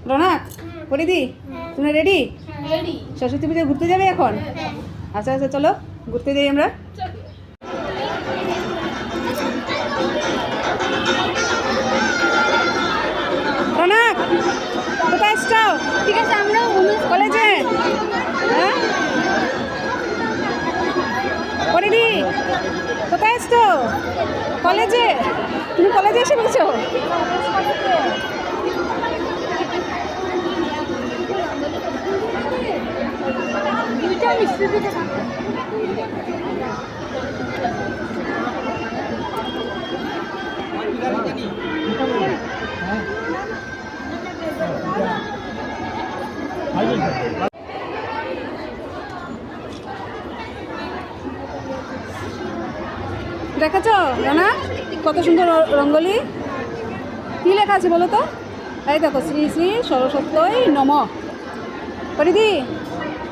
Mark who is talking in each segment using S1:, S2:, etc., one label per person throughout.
S1: রৌনক, পরিদি, তুমি রেডি? সরস্বতী পুজোয় ঘুরতে যাবে এখন? আচ্ছা আচ্ছা, চলো ঘুরতে যাই আমরা। রৌনক, কোথায় এসছো?
S2: ঠিক আছে, আমরা
S1: কলেজে? হ্যাঁ, পরিদি, কোথায় এসছো? কলেজে? তুমি কলেজে এসে বলছো? দেখেছো রানা, কত সুন্দর রঙ্গোলি। কি লেখা আছে বলো তো? এই দেখো, শ্রী শ্রী সরস্বতী নম। পরিদি,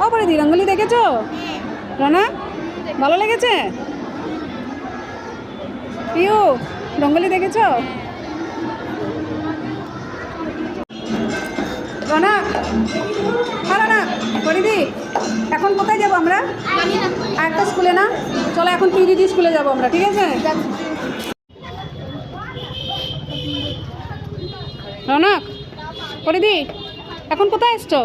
S1: ও পরিদি, রঙ্গোলি দেখেছো? রানা, ভালো লেগেছে? পিউ, রঙ্গোলি দেখেছো? রানা, হ্যাঁ রানা, পরিদি, এখন কোথায় যাবো আমরা? একটা স্কুলে না? চলো এখন পিউদিদি স্কুলে যাবো আমরা, ঠিক আছে? রৌনক, পরিদি, এখন কোথায় এসছো?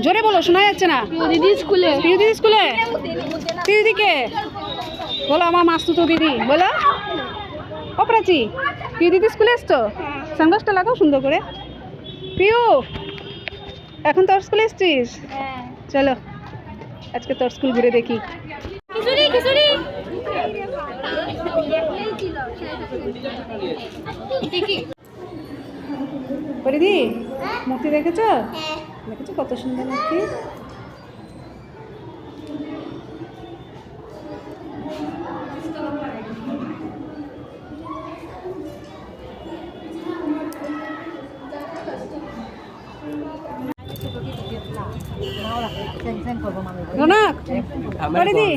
S1: জোরে বলো, শোনা যাচ্ছে না।
S2: দিদি স্কুলে।
S1: পিউদিদি স্কুলে? পিউদিকে বলো, আমার মাস্তুতো দিদি বলো। ও প্রাচী, পিউদিদি স্কুলে এসছো? সানগ্লাসটা লাগাও সুন্দর করে। পিউ, এখন তোর স্কুলে এসছিস? চলো আজকে তোর স্কুল ঘুরে দেখি। পরিদি, মূর্তি দেখেছো? দেখেছো কত সুন্দর মূর্তি? রৌনক, পরিদি,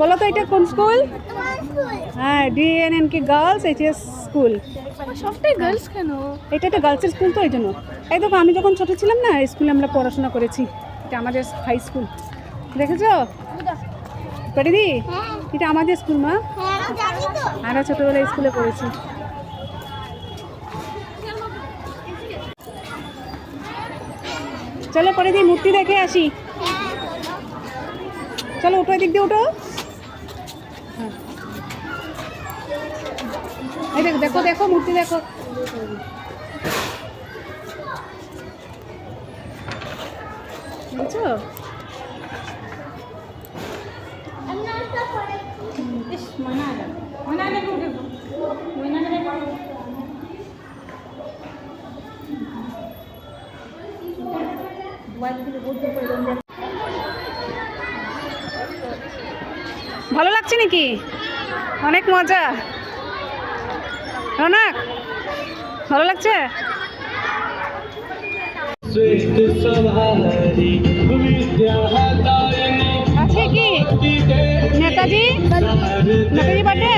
S1: বলো তো এটা কোন স্কুল? হ্যাঁ, DNNK গার্লস এইচএস স্কুল।
S2: সবটাই গার্লস কেন?
S1: এটা একটা গার্লসের স্কুল, তো এই জন্য। এই দেখো, আমি যখন ছোটো ছিলাম না, এই স্কুলে আমরা পড়াশোনা করেছি। এটা আমাদের হাই স্কুল, দেখেছো পরিদি? এটা আমাদের স্কুল মা, আমরা ছোটোবেলায় স্কুলে পড়েছি। চলো পরিদি, মূর্তি দেখে আসি। চলো ওটো, দিক দিয়ে ওটো। এই দেখো দেখো দেখো, মূর্তি দেখো। বুঝছো? ভালো লাগছে নাকি? অনেক মজা। রৌনক, ভালো লাগছে? আজকে কি নেতাজি বার্থডে?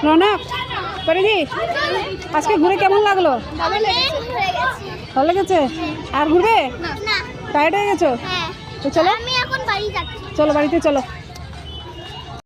S1: রৌনক, পরিদি, আজকে ঘুরে কেমন লাগলো? ভালো লেগেছে? আর ঘুরবে? টায়ার্ড হয়ে গেছো? তো চলো, চলো বাড়িতে চলো।